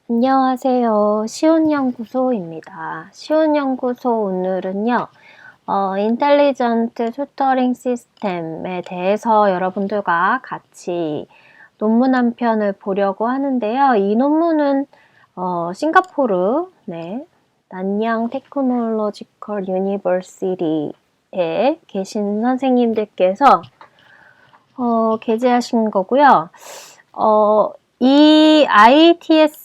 안녕하세요. 시온연구소입니다. 시온연구소 오늘은요, 인텔리전트 튜터링 시스템에 대해서 여러분들과 같이 논문 한 편을 보려고 하는데요. 이 논문은 싱가포르, 난양 테크놀로지컬 유니버시티에 계신 선생님들께서 게재하신 거고요. 이 ITS라는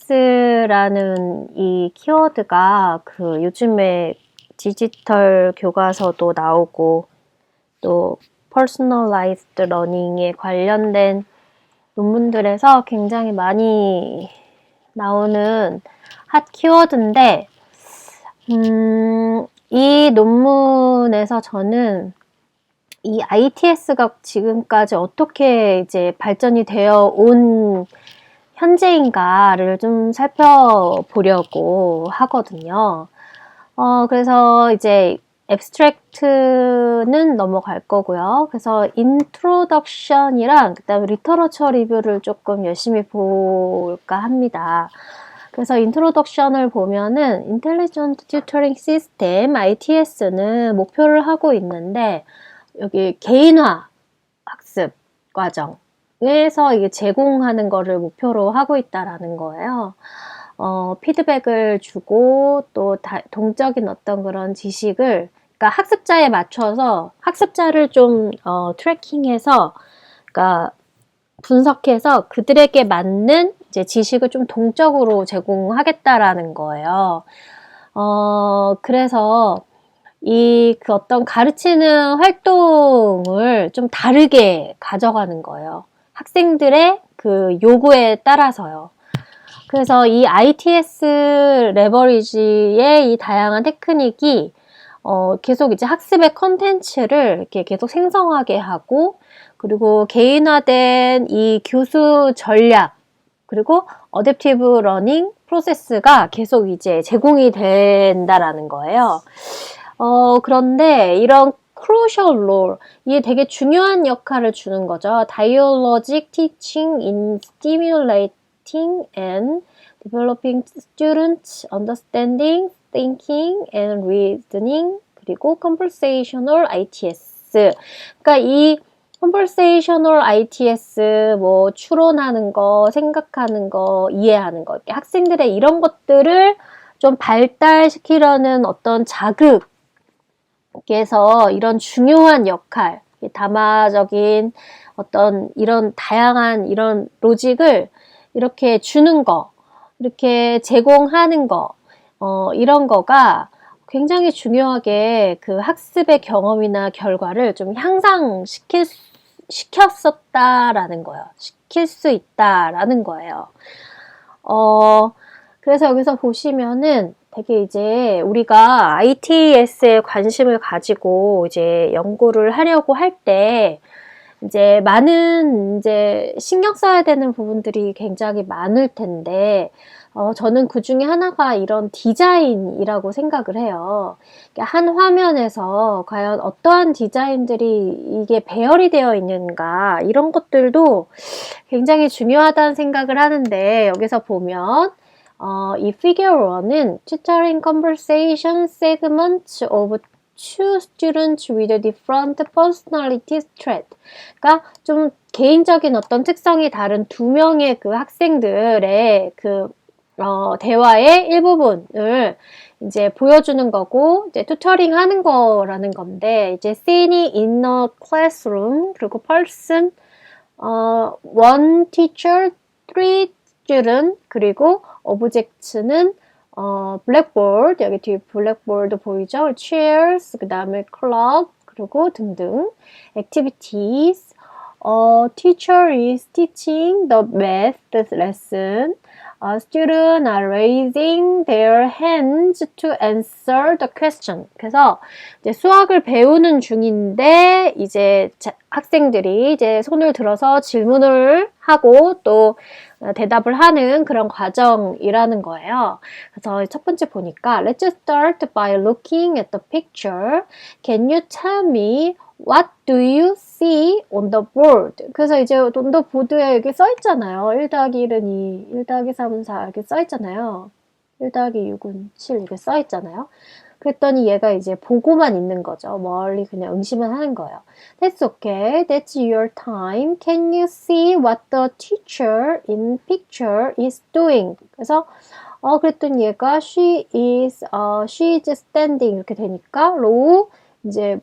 이 키워드가 그 요즘에 디지털 교과서도 나오고 또 퍼스널라이즈드 러닝에 관련된 논문들에서 굉장히 많이 나오는 핫 키워드인데 이 논문에서 저는 이 ITS가 지금까지 어떻게 이제 발전이 되어 온 현재인가를 좀 살펴보려고 하거든요. 그래서 이제 앱스트랙트는 넘어갈 거고요. 그래서 인트로덕션이랑 그다음에 리터러처 리뷰를 조금 열심히 볼까 합니다. 그래서 인트로덕션을 보면은 인텔리전트 튜터링 시스템 ITS는 목표를 하고 있는데 여기 개인화 학습 과정에서 이게 제공하는 거를 목표로 하고 있다라는 거예요. 피드백을 주고 또 동적인 어떤 그런 지식을 그러니까 학습자에 맞춰서 학습자를 좀 트래킹해서 그러니까 분석해서 그들에게 맞는 이제 지식을 좀 동적으로 제공하겠다라는 거예요. 그래서 그 어떤 가르치는 활동을 좀 다르게 가져가는 거예요. 학생들의 그 요구에 따라서요. 그래서 이 ITS 레버리지의 이 다양한 테크닉이 계속 이제 학습의 컨텐츠를 이렇게 계속 생성하게 하고 그리고 개인화된 이 교수 전략 그리고 어댑티브 러닝 프로세스가 계속 이제 제공이 된다라는 거예요. 그런데 이런 crucial role, 이게 되게 중요한 역할을 주는 거죠. Dialogic teaching in stimulating and developing students' understanding, thinking and reasoning, 그리고 conversational ITS. 그러니까 이 conversational ITS, 뭐 추론하는 거, 생각하는 거, 이해하는 거, 학생들의 이런 것들을 좀 발달시키려는 어떤 자극 께서 이런 중요한 역할, 담화적인 어떤 이런 다양한 이런 로직을 이렇게 주는 거, 이렇게 제공하는 거, 이런 거가 굉장히 중요하게 그 학습의 경험이나 결과를 좀 시켰었다라는 거예요. 시킬 수 있다라는 거예요. 그래서 여기서 보시면은 되게 이제 우리가 ITS에 관심을 가지고 이제 연구를 하려고 할 때 이제 많은 이제 신경 써야 되는 부분들이 굉장히 많을 텐데 저는 그 중에 하나가 이런 디자인이라고 생각을 해요. 한 화면에서 과연 어떠한 디자인들이 이게 배열이 되어 있는가 이런 것들도 굉장히 중요하다는 생각을 하는데 여기서 보면 이 figure 1은 tutoring conversation segments of two students with different personality trait. 그러니까 좀 개인적인 어떤 특성이 다른 두 명의 그 학생들의 그 대화의 일부분을 이제 보여주는 거고 이제 튜터링 하는 거라는 건데 이제 scene이 in a classroom 그리고 person one teacher three student 그리고 object는 blackboard 여기 뒤에 blackboard 보이죠? chairs 그 다음에 clock 그리고 등등 activities teacher is teaching the math lesson students are raising their hands to answer the question. 그래서 이제 수학을 배우는 중인데 이제 학생들이 이제 손을 들어서 질문을 하고 또 대답을 하는 그런 과정이라는 거예요. 그래서 첫 번째 보니까 Let's start by looking at the picture. Can you tell me what do you see on the board? 그래서 이제 on the board에 여기 써 있잖아요. 1 더하기 1은 2, 1 더하기 3은 4 이렇게 써 있잖아요. 1 더하기 6은 7 이렇게 써 있잖아요. 그랬더니 얘가 이제 보고만 있는 거죠. 멀리 그냥 응시만 하는 거예요. That's okay. That's your time. Can you see what the teacher in picture is doing? 그래서 그랬더니 얘가 she is standing 이렇게 되니까 로우 이제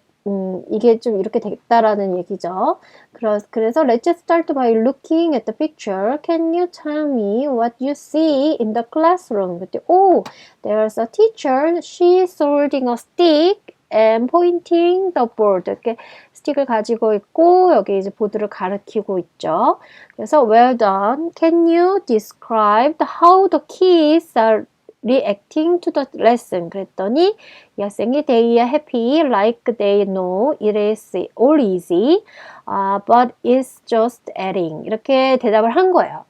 이게 좀 이렇게 됐다라는 얘기죠. 그래서 let's start by looking at the picture. Can you tell me what you see in the classroom? 그때 there's a teacher. She's holding a stick and pointing the board. 이렇게 스틱을 가지고 있고 여기 이제 보드를 가리키고 있죠. 그래서 well done. Can you describe how the kids are reacting to the lesson? 그랬더니 이 학생이 they are happy like they know it is all easy, but it's just adding. 이렇게 대답을 한 거예요.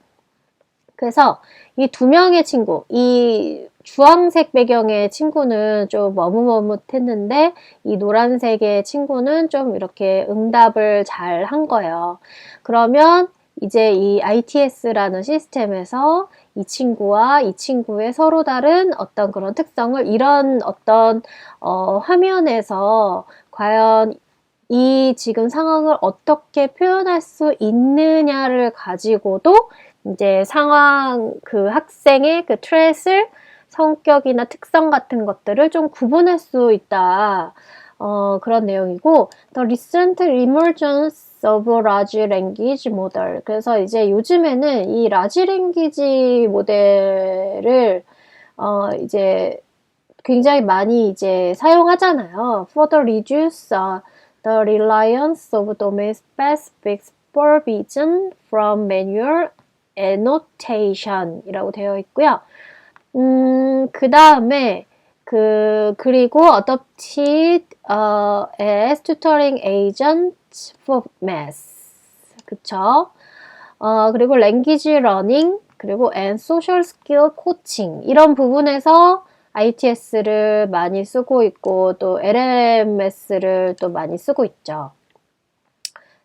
그래서 이 두 명의 친구, 이 주황색 배경의 친구는 좀 머뭇머뭇했는데 이 노란색의 친구는 좀 이렇게 응답을 잘 한 거예요. 그러면 이제 이 ITS라는 시스템에서 이 친구와 이 친구의 서로 다른 어떤 그런 특성을 이런 어떤 화면에서 과연 이 지금 상황을 어떻게 표현할 수 있느냐를 가지고도 이제 상황 그 학생의 그 트레이스를 성격이나 특성 같은 것들을 좀 구분할 수 있다. 그런 내용이고 The recent emergence of large language model. 그래서 이제 요즘에는 이 large language 모델을 이제 굉장히 많이 이제 사용하잖아요. Further reduce the reliance of domain-specific supervision from manual annotation 이라고 되어 있고요. 그 다음에 그리고 adopted as tutoring agent for math. 그쵸? 그리고 language learning, 그리고 and social skill coaching. 이런 부분에서 ITS를 많이 쓰고 있고, 또 LMS를 또 많이 쓰고 있죠.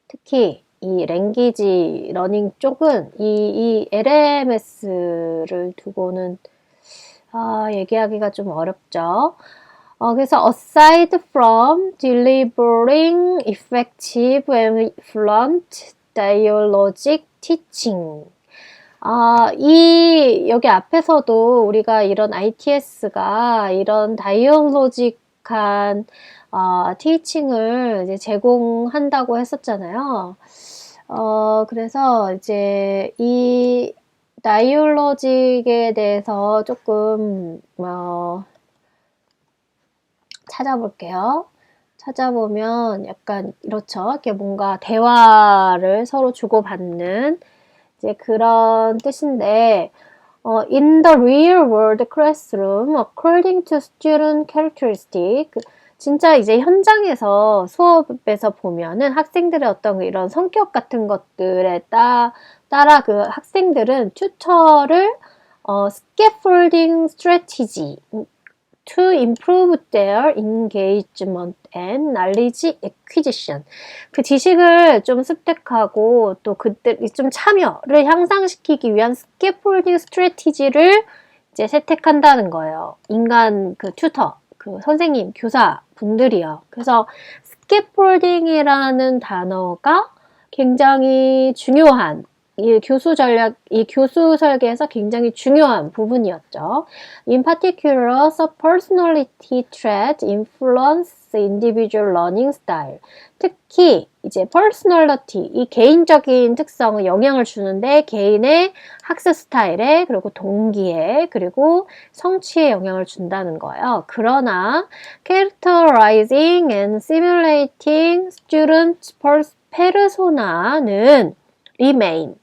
특히 이 language learning 쪽은 이 LMS를 두고는 얘기하기가 좀 어렵죠. 그래서 aside from delivering effective and fluent dialogic teaching. 여기 앞에서도 우리가 이런 ITS가 이런 다이얼로직한 티칭을 이제 제공한다고 했었잖아요. 그래서 이제 이 다이얼로직에 대해서 조금 찾아볼게요. 찾아보면 약간 이렇죠. 이렇게 뭔가 대화를 서로 주고받는 이제 그런 뜻인데 in the real world classroom according to student characteristic 진짜 이제 현장에서 수업에서 보면은 학생들의 어떤 이런 성격 같은 것들에 따라 그 학생들은 튜터를 scaffolding strategy to improve their engagement and knowledge acquisition. 그 지식을 좀 습득하고 또 그때 좀 참여를 향상시키기 위한 scaffolding strategy를 이제 채택한다는 거예요. 인간 그 튜터, 그 선생님, 교사 분들이요. 그래서 scaffolding이라는 단어가 굉장히 중요한 이 교수 설계에서 굉장히 중요한 부분이었죠. In particular, personality trait influence individual learning style. 특히 이제 personality, 이 개인적인 특성은 영향을 주는데 개인의 학습 스타일에 그리고 동기에 그리고 성취에 영향을 준다는 거예요. 그러나 characterizing and simulating student persona는 remain,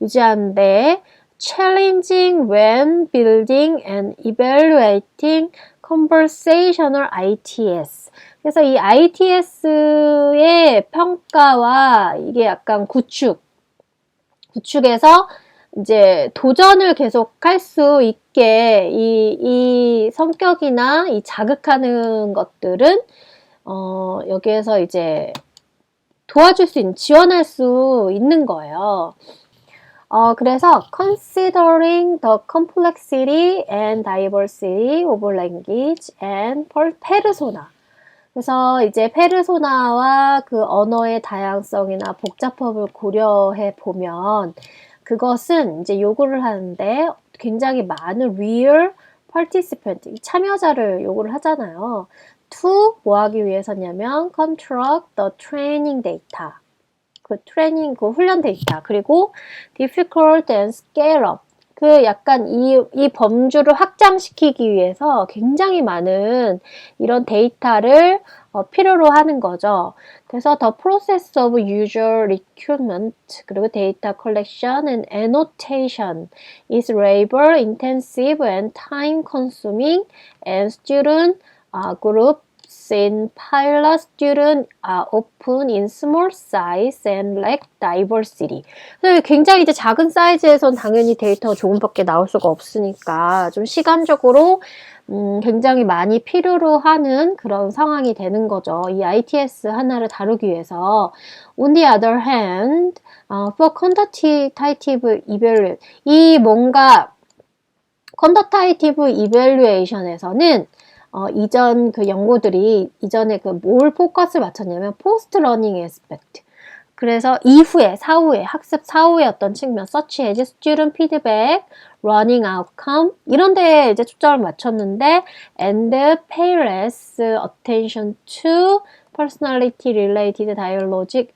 유지하는데 challenging when building and evaluating conversational ITS. 그래서 이 ITS의 평가와 이게 약간 구축에서 이제 도전을 계속할 수 있게 이 성격이나 이 자극하는 것들은 여기에서 이제 도와줄 수 있는, 지원할 수 있는 거예요. 그래서 considering the complexity and diversity of language and persona. 그래서 이제 페르소나와 그 언어의 다양성이나 복잡함을 고려해 보면 그것은 이제 요구를 하는데 굉장히 많은 real participant, 참여자를 요구를 하잖아요. to 뭐 하기 위해서냐면 construct the training data. 그 트레이닝, 그 훈련 데이터, 그리고 difficult and scale up. 그 약간 이 범주를 확장시키기 위해서 굉장히 많은 이런 데이터를 필요로 하는 거죠. 그래서 the process of user recruitment, 그리고 data collection and annotation is labor intensive and time consuming and student group in pilot student are often in small size and lack diversity. 굉장히 이제 작은 사이즈에선 당연히 데이터가 조금밖에 나올 수가 없으니까 좀 시간적으로 굉장히 많이 필요로 하는 그런 상황이 되는 거죠. 이 ITS 하나를 다루기 위해서. On the other hand, for quantitative evaluation, 이 뭔가 quantitative evaluation에서는 이전 그 연구들이 이전에 그 뭘 포커스를 맞췄냐면 포스트 러닝 에스펙트. 그래서 사후에 학습 사후의 어떤 측면, such as student feedback, learning outcome 이런 데에 이제 초점을 맞췄는데 and pay less attention to personality related dialogue.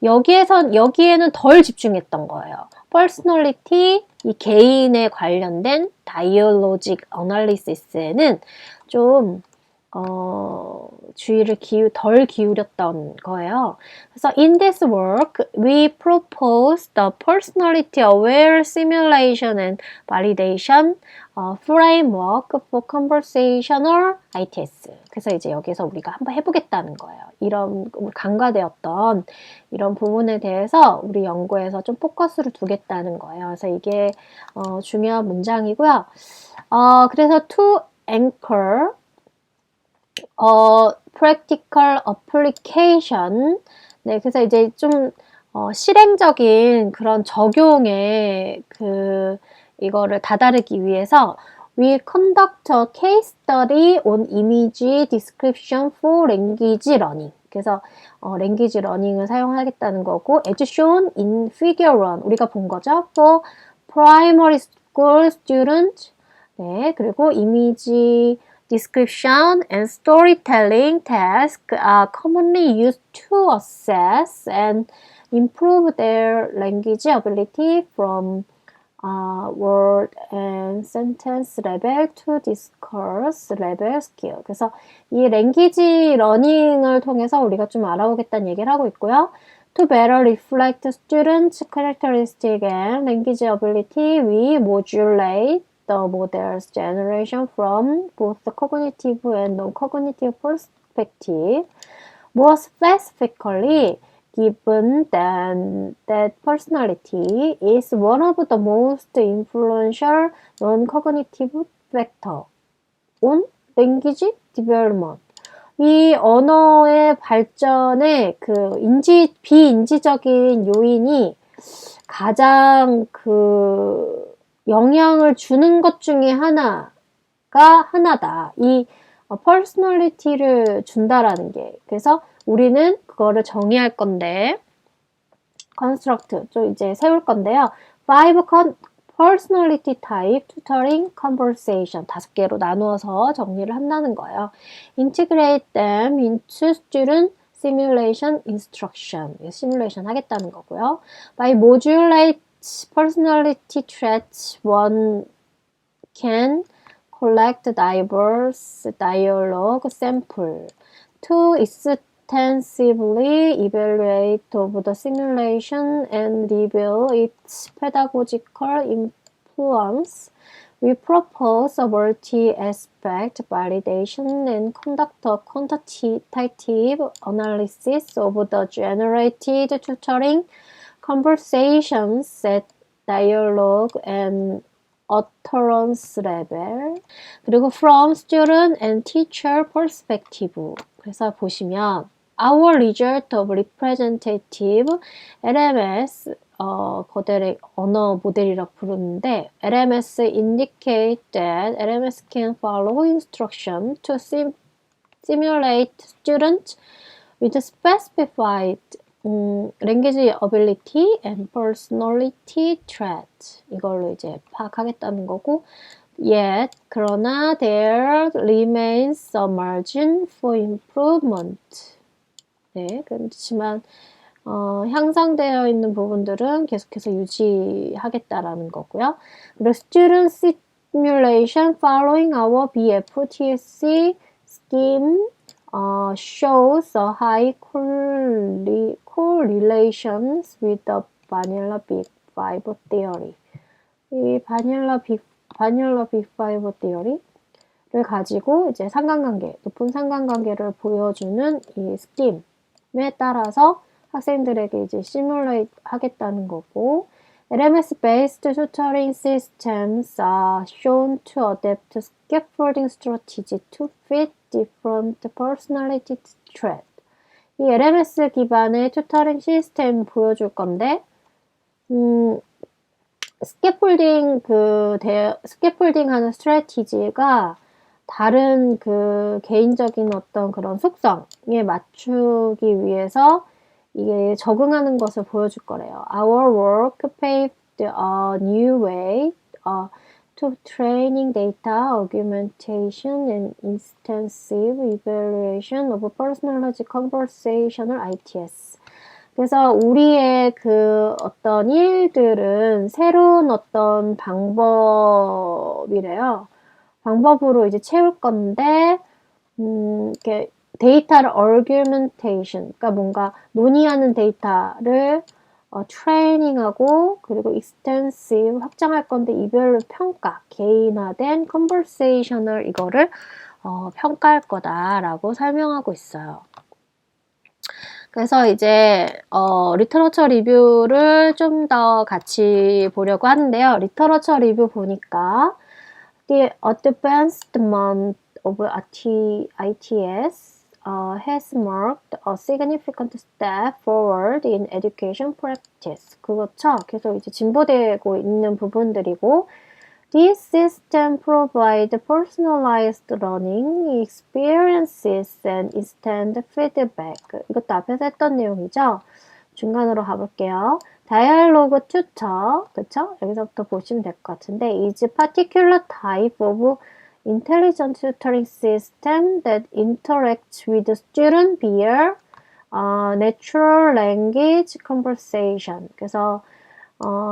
여기에는 덜 집중했던 거예요. personality, 이 개인에 관련된 dialogic analysis에는 좀 주의를 덜 기울였던 거예요. 그래서 in this work, we propose the personality-aware simulation and validation framework for conversational ITS. 그래서 이제 여기서 우리가 한번 해보겠다는 거예요. 이런 간과되었던 이런 부분에 대해서 우리 연구에서 좀 포커스를 두겠다는 거예요. 그래서 이게 중요한 문장이고요. 그래서 to anchor practical application. 네, 그래서 이제 좀 실행적인 그런 적용에 이거를 다다르기 위해서 we conduct a case study on image description for language learning. 그래서 language learning을 사용하겠다는 거고 as shown in figure 1 우리가 본 거죠. for primary school student. 네, 그리고 image description and storytelling tasks are commonly used to assess and improve their language ability from word and sentence level to discourse level skill. 그래서 이 language learning을 통해서 우리가 좀 알아보겠다는 얘기를 하고 있고요. To better reflect students' characteristic and language ability, we modulate the models generation from both the cognitive and non-cognitive perspective. More specifically, given that personality is one of the most influential non-cognitive factor on language development. 이 언어의 발전에 비인지적인 요인이 가장 영향을 주는 것 중에 하나다. 이 퍼스널리티를 준다라는 게. 그래서 우리는 그거를 정의할 건데, construct, 좀 이제 세울 건데요. 5 personality type tutoring conversation 5개로 나누어서 정리를 한다는 거예요. integrate them into student simulation instruction. 시뮬레이션 하겠다는 거고요. by modulate personality traits, one can collect diverse dialogue sample to extensively evaluate of the simulation and reveal its pedagogical influence. We propose a multi-aspect validation and conduct a quantitative analysis of the generated tutoring conversations at dialogue and utterance level. 그리고 from student and teacher perspective. 그래서 보시면 our result of representative LMS 거대 언어 모델이라고 부르는데 LMS indicate that LMS can follow instruction to simulate students with specified language ability and personality trait 이걸로 이제 파악하겠다는 거고 yet 그러나 there remains a margin for improvement 네, 그렇지만 향상되어 있는 부분들은 계속해서 유지하겠다라는 거고요. 그리고 student simulation following our BFTC scheme shows a high correlations with the vanilla big five theory. 이 vanilla big five theory를 가지고 이제 상관관계, 높은 상관관계를 보여주는 이 스킴에 따라서 학생들에게 이제 시뮬레이트 하겠다는 거고 LMS-based tutoring systems are shown to adapt scaffolding strategy to fit different personality traits. 이 LMS 기반의 튜터링 시스템 보여줄 건데 스캐폴딩 하는 스트래티지가 다른 그 개인적인 어떤 그런 속성에 맞추기 위해서 이게 적응하는 것을 보여줄 거래요. Our work paved a new way to training data augmentation and intensive evaluation of personalized conversational ITS. 그래서 우리의 그 어떤 일들은 새로운 어떤 방법이래요. 방법으로 이제 채울 건데, 이렇게 데이터를 augmentation, 그러니까 뭔가 논의하는 데이터를 트레이닝하고 그리고 extensive 확장할 건데 이별로 평가, 개인화된 conversational 이거를 평가할 거다라고 설명하고 있어요. 그래서 이제 리터러처 리뷰를 좀 더 같이 보려고 하는데요. 리터러처 리뷰 보니까 The advancement of ITS has marked a significant step forward in education practice. 그렇죠. 계속 이제 진보되고 있는 부분들이고 This system provides personalized learning experiences and instant feedback. 이것도 앞에서 했던 내용이죠. 중간으로 가볼게요. Dialogue tutor, 그쵸? 여기서부터 보시면 될 것 같은데 is a particular type of intelligent tutoring system that interacts with the student via natural language conversation. 그래서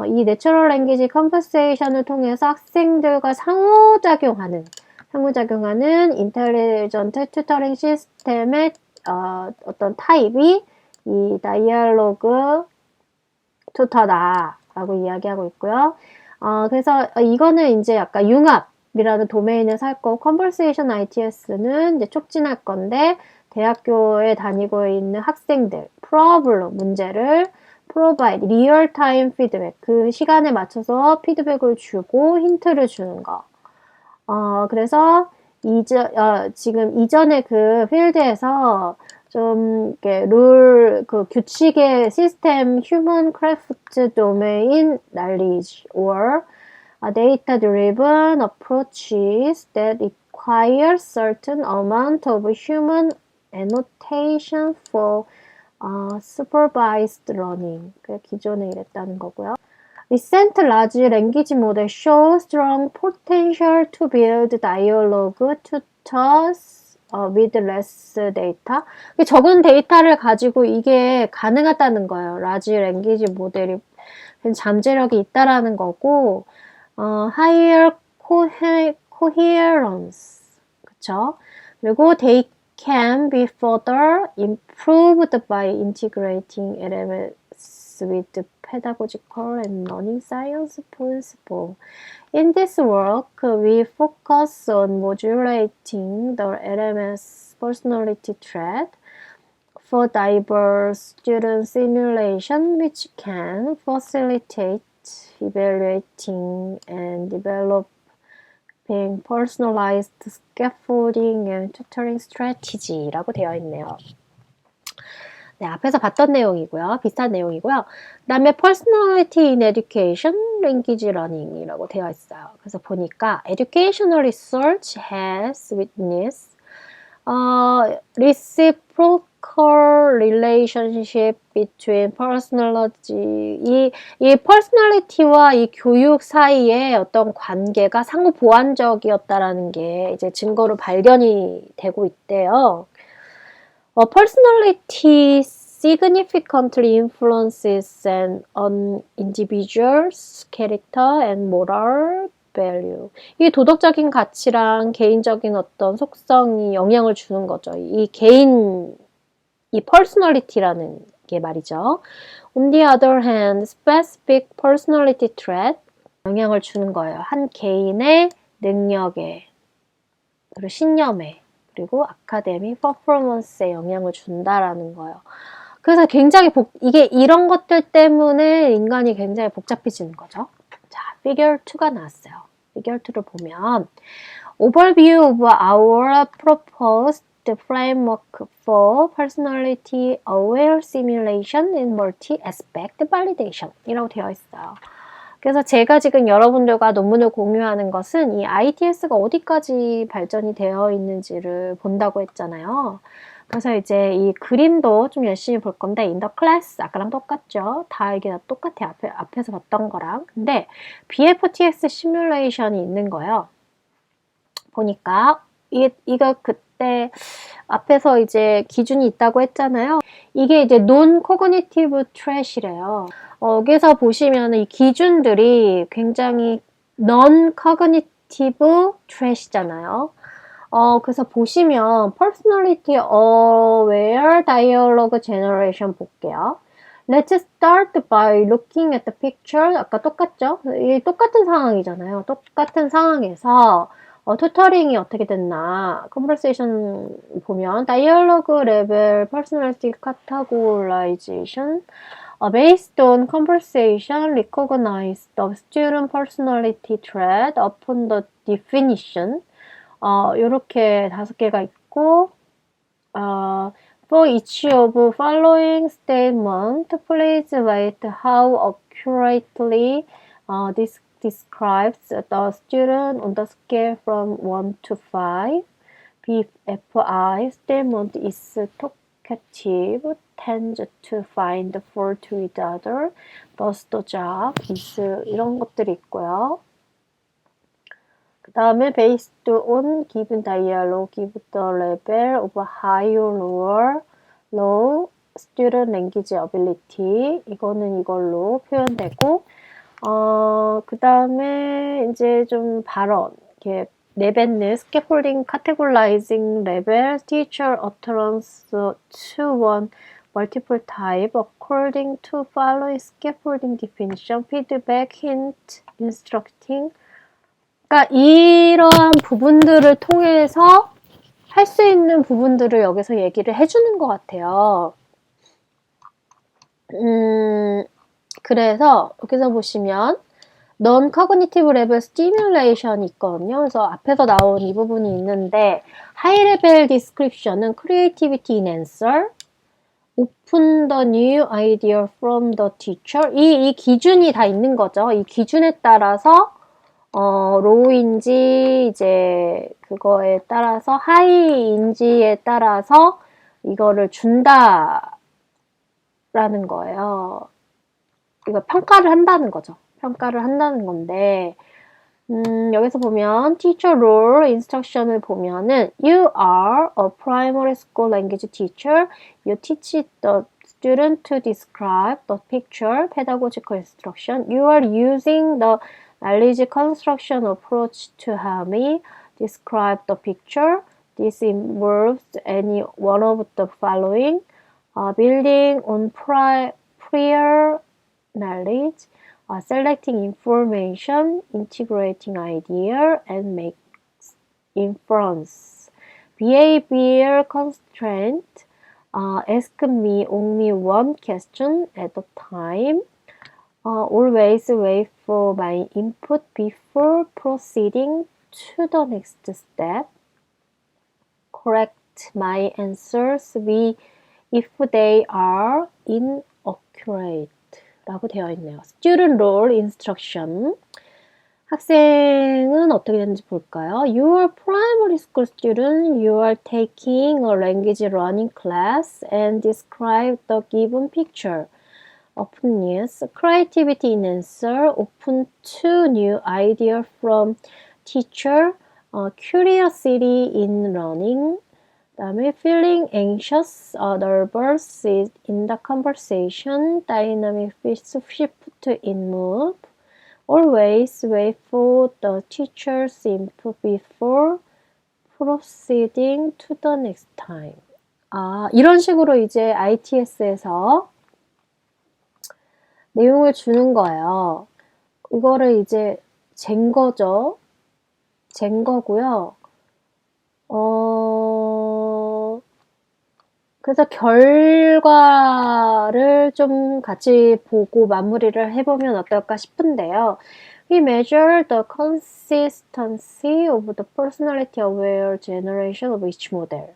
이 내추럴 랭귀지 컨버세이션을 통해서 학생들과 상호작용하는 인텔리전트 튜터링 시스템의 어떤 타입이 이 다이얼로그 튜터다라고 이야기하고 있고요. 그래서 이거는 이제 약간 융합이라는 도메인에서 할 거고 컨버세이션 ITS는 이제 촉진할 건데 대학교에 다니고 있는 학생들 프로블럼 문제를 provide real-time feedback 그 시간에 맞춰서 피드백을 주고 힌트를 주는 거. 그래서 지금 이전에 그 필드에서 좀 이렇게 그 규칙의 시스템 human craft domain knowledge or data-driven approaches that require certain amount of human annotation for supervised learning. 기존에 이랬다는 거고요. Recent large language model show strong potential to build dialogue tutors with less data. 적은 데이터를 가지고 이게 가능하다는 거예요. large language 모델이 잠재력이 있다라는 거고, higher coherence. 그쵸? 그리고 they can be further improved by integrating LMS with pedagogical and learning science principles. In this work, we focus on modulating the LMS personality trait for diverse student simulation, which can facilitate evaluating and developing personalized scaffolding and tutoring strategy라고 되어 있네요. 네, 앞에서 봤던 내용이고요. 비슷한 내용이고요. 그 다음에 Personality in Education, Language Learning이라고 되어 있어요. 그래서 보니까 Educational Research has witnessed reciprocal relationship between personality. 이 personality와 이 교육 사이에 어떤 관계가 상호 보완적이었다라는 게 이제 증거로 발견이 되고 있대요. Personality significantly influences an individual's character and moral value. 이 도덕적인 가치랑 개인적인 어떤 속성이 영향을 주는 거죠. 이 personality라는 게 말이죠. On the other hand, specific personality trait 영향을 주는 거예요. 한 개인의 능력에, 그리고 신념에, 그리고 아카데믹 퍼포먼스에 영향을 준다라는 거예요. 그래서 굉장히 이게 이런 것들 때문에 인간이 굉장히 복잡해지는 거죠. 자, figure 2가 나왔어요. figure 2를 보면 overview of our proposed framework for personality aware simulation in multi-aspect validation 이라고 되어 있어요. 그래서 제가 지금 여러분들과 논문을 공유하는 것은 이 ITS가 어디까지 발전이 되어 있는지를 본다고 했잖아요. 그래서 이제 이 그림도 좀 열심히 볼 건데 in the class 아까랑 똑같죠. 다 이게 똑같아요. 앞에서 봤던 거랑. 근데 BFTX 시뮬레이션이 있는 거예요. 보니까 이거 그때 앞에서 이제 기준이 있다고 했잖아요. 이게 이제 non-cognitive trat이래요. 여기서 보시면 이 기준들이 굉장히 non-cognitive trat이잖아요. 그래서 보시면 personality aware dialogue generation 볼게요. Let's start by looking at the picture. 아까 똑같죠? 이 똑같은 상황이잖아요. 똑같은 상황에서 투터링이 어떻게 됐나 conversation 보면 dialogue level personality categorization based on conversation recognize the student personality trait upon the definition 요렇게 5개가 있고 for each of following statement please write how accurately this describes the student on the scale from 1 to 5. BFI statement is talkative, tends to find fault with other, does the job, is 이런 것들이 있고요. 그 다음에 based on given dialogue, give the level of high or low student language ability. 이거는 이걸로 표현되고 그 다음에 이제 좀 발언, 이렇게 내뱉는 scaffolding, categorizing level, teacher utterance to one multiple type according to following scaffolding definition, feedback, hint, instructing. 그러니까 이러한 부분들을 통해서 할 수 있는 부분들을 여기서 얘기를 해주는 것 같아요. 그래서 여기서 보시면 Non-cognitive level stimulation이 있거든요. 그래서 앞에서 나온 이 부분이 있는데 High level description은 creativity in answer, open the new idea from the teacher. 이 기준이 다 있는 거죠. 이 기준에 따라서 low인지 이제 그거에 따라서 high인지에 따라서 이거를 준다라는 거예요. 이거 평가를 한다는 거죠. 평가를 한다는 건데 여기서 보면 teacher role instruction을 보면은 you are a primary school language teacher. You teach the student to describe the picture. Pedagogical instruction. You are using the knowledge construction approach to help me describe the picture. This involves any one of the following. Building on prior knowledge, selecting information, integrating idea, and make inference. Behavior constraint, ask me only one question at a time. Always wait for my input before proceeding to the next step. Correct my answers if they are inaccurate 라고 되어 있네요. Student role instruction. 학생은 어떻게 되는지 볼까요? You are primary school student. You are taking a language learning class and describe the given picture. Open yes. Creativity in answer. Open to new idea from teacher. Curiosity in learning. 그다음에 feeling anxious, nervous in the conversation. Dynamic shift in mood. Always wait for the teacher's input before proceeding to the next time. 이런 식으로 이제 ITS에서 내용을 주는 거예요. 이거를 이제 잰 거죠. 잰 거고요. 그래서 결과를 좀 같이 보고 마무리를 해보면 어떨까 싶은데요. We measure the consistency of the personality-aware generation of each model.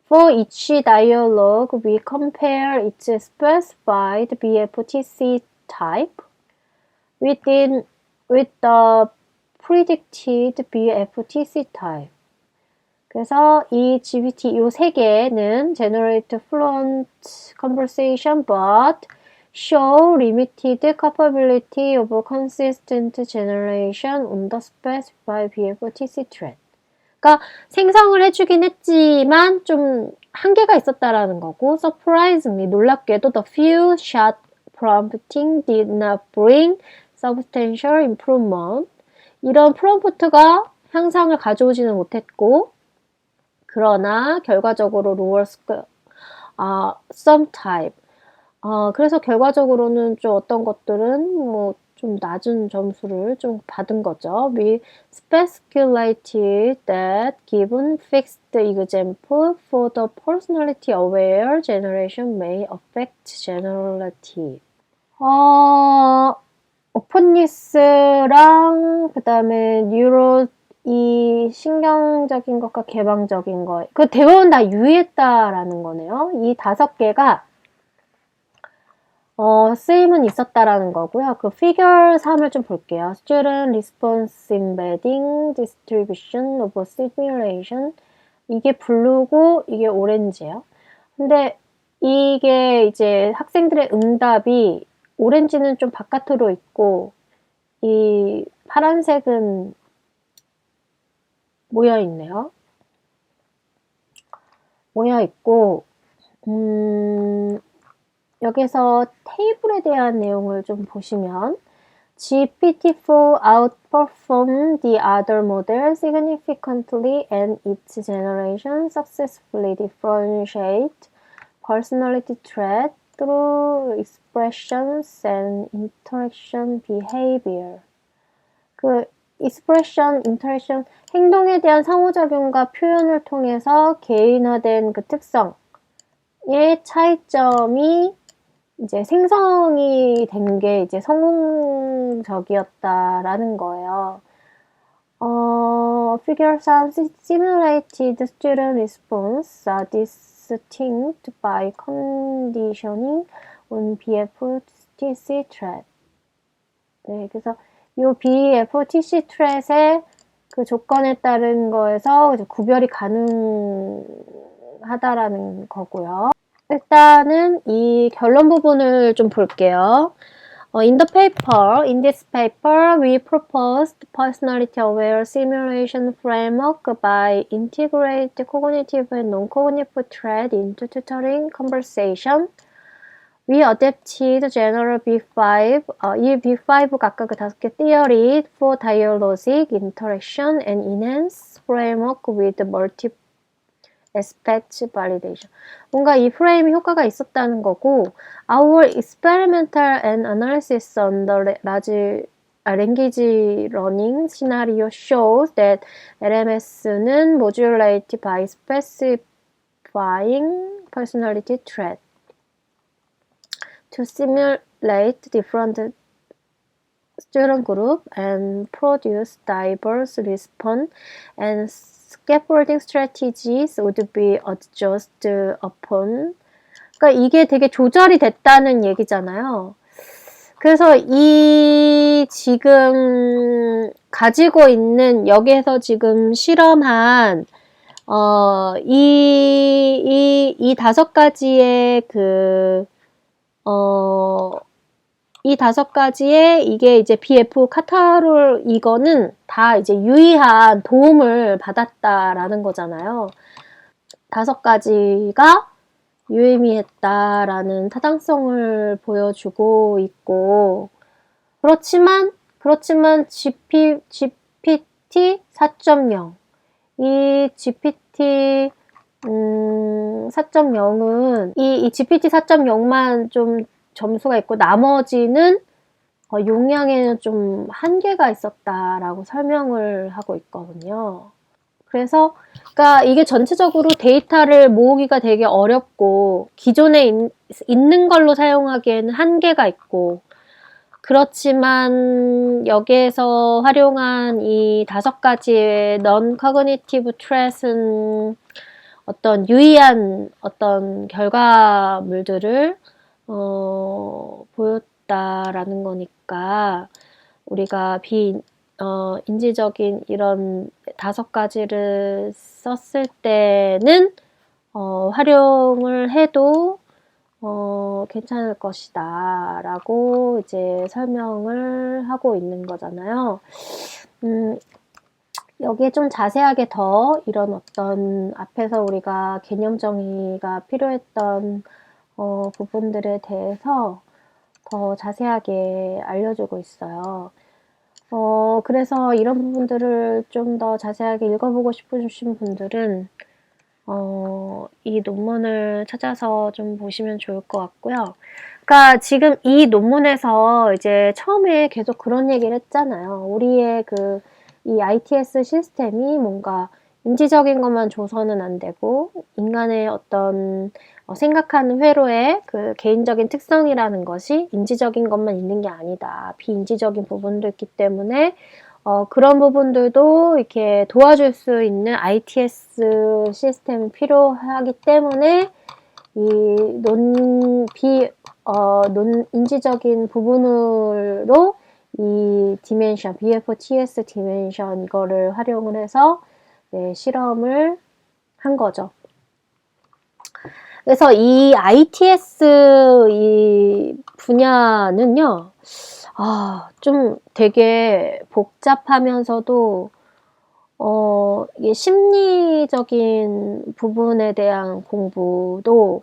For each dialogue, we compare its specified BFTC type with the predicted BFTC type. 그래서 이 GPT, 요 세 개는 generate fluent conversation but show limited capability of consistent generation on the specified BFTC trait. 그러니까 생성을 해주긴 했지만 좀 한계가 있었다라는 거고, surprisingly, 놀랍게도 the few shot prompting did not bring substantial improvement. 이런 프롬프트가 향상을 가져오지는 못했고, 그러나 결과적으로 lower score, some type. 그래서 결과적으로는 좀 어떤 것들은 뭐 좀 낮은 점수를 좀 받은 거죠. We speculated that given fixed example for the personality-aware generation may affect generality. openness랑 그 다음에 뉴로 이 신경적인 것과 개방적인 것, 그 대부분 다 유의했다라는 거네요. 이 5개가 쓰임은 있었다라는 거고요. 그 figure 3을 좀 볼게요. Student response embedding distribution of simulation. 이게 블루고 이게 오렌지예요. 근데 이게 이제 학생들의 응답이 오렌지는 좀 바깥으로 있고 이 파란색은 모여 있네요. 모여 있고 여기서 테이블에 대한 내용을 좀 보시면 GPT-4 outperformed the other model significantly and its generation successfully differentiate personality trait through expressions and interaction behavior. 그 expression, interaction, 행동에 대한 상호작용과 표현을 통해서 개인화된 그 특성의 차이점이 이제 생성이 된 게 이제 성공적이었다라는 거예요. Figure 3 simulated student response are distinct by conditioning on BFTC trait. 네, 그래서 이 BFTC trat의 그 조건에 따른 거에서 이제 구별이 가능하다라는 거고요. 일단은 이 결론 부분을 좀 볼게요. In this paper, we proposed personality-aware simulation framework by integrate cognitive and non-cognitive trait into tutoring conversation. We adapted general B5, 이 B5가 아까 그 5개 theory for dialogic interaction and enhance framework with multi aspect validation. 뭔가 이 프레임이 효과가 있었다는 거고, our experimental and analysis on the language learning scenario shows that LMS는 modulate by specifying personality trait to simulate different student group and produce diverse response and scaffolding strategies would be adjusted upon. 그러니까 이게 되게 조절이 됐다는 얘기잖아요. 그래서 이 지금 가지고 있는 여기에서 지금 실험한 이 다섯 가지의 이 다섯 가지의 이게 이제 BF 카타롤 이거는 다 이제 유의한 도움을 받았다라는 거잖아요. 다섯 가지가 유의미했다라는 타당성을 보여주고 있고, 그렇지만 GPT 4.0 이 GPT 4.0은 이 GPT 4.0만 좀 점수가 있고 나머지는 용량에는 좀 한계가 있었다라고 설명을 하고 있거든요. 그래서 그러니까 이게 전체적으로 데이터를 모으기가 되게 어렵고 기존에 있는 걸로 사용하기에는 한계가 있고, 그렇지만 여기에서 활용한 이 다섯 가지의 non-cognitive trait 어떤 유의한 어떤 결과물들을 보였다라는 거니까 우리가 인지적인 이런 다섯 가지를 썼을 때는 활용을 해도 괜찮을 것이다 라고 이제 설명을 하고 있는 거잖아요. 여기에 좀 자세하게 더 이런 어떤 앞에서 우리가 개념 정의가 필요했던 부분들에 대해서 더 자세하게 알려주고 있어요. 그래서 이런 부분들을 좀 더 자세하게 읽어보고 싶으신 분들은 이 논문을 찾아서 좀 보시면 좋을 것 같고요. 그러니까 지금 이 논문에서 이제 처음에 계속 그런 얘기를 했잖아요. 우리의 이 ITS 시스템이 뭔가 인지적인 것만 줘서는 안 되고, 인간의 어떤 생각하는 회로의 그 개인적인 특성이라는 것이 인지적인 것만 있는 게 아니다. 비인지적인 부분도 있기 때문에 그런 부분들도 이렇게 도와줄 수 있는 ITS 시스템이 필요하기 때문에 이 인지적인 부분으로 이 디멘션, BFTS 디멘션 이거를 활용을 해서 실험을 한 거죠. 그래서 이 ITS 이 분야는요, 좀 되게 복잡하면서도 이게 심리적인 부분에 대한 공부도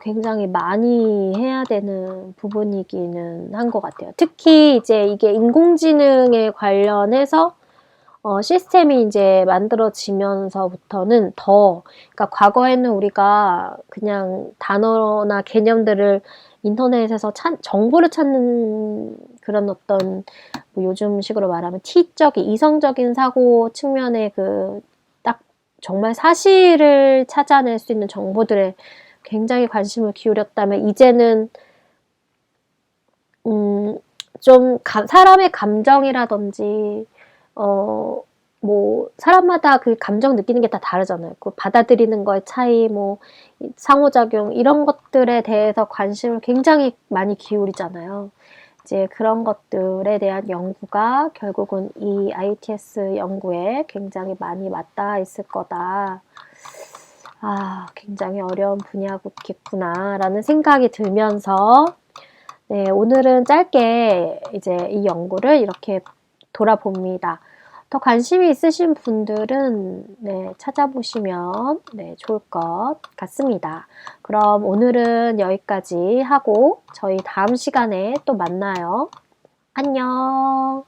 굉장히 많이 해야 되는 부분이기는 한 것 같아요. 특히 이제 이게 인공지능에 관련해서 시스템이 이제 만들어지면서부터는 그러니까 과거에는 우리가 그냥 단어나 개념들을 인터넷에서 정보를 찾는 그런 어떤 뭐 요즘식으로 말하면 T적인 이성적인 사고 측면의 딱 정말 사실을 찾아낼 수 있는 정보들에 굉장히 관심을 기울였다면, 이제는 좀 사람의 감정이라든지 뭐 사람마다 그 감정 느끼는 게 다 다르잖아요. 그 받아들이는 거의 차이, 뭐 상호작용 이런 것들에 대해서 관심을 굉장히 많이 기울이잖아요. 이제 그런 것들에 대한 연구가 결국은 이 ITS 연구에 굉장히 많이 맞닿아 있을 거다. 굉장히 어려운 분야겠구나라는 생각이 들면서 오늘은 짧게 이제 이 연구를 이렇게 돌아봅니다. 더 관심이 있으신 분들은 찾아보시면 좋을 것 같습니다. 그럼 오늘은 여기까지 하고 저희 다음 시간에 또 만나요. 안녕.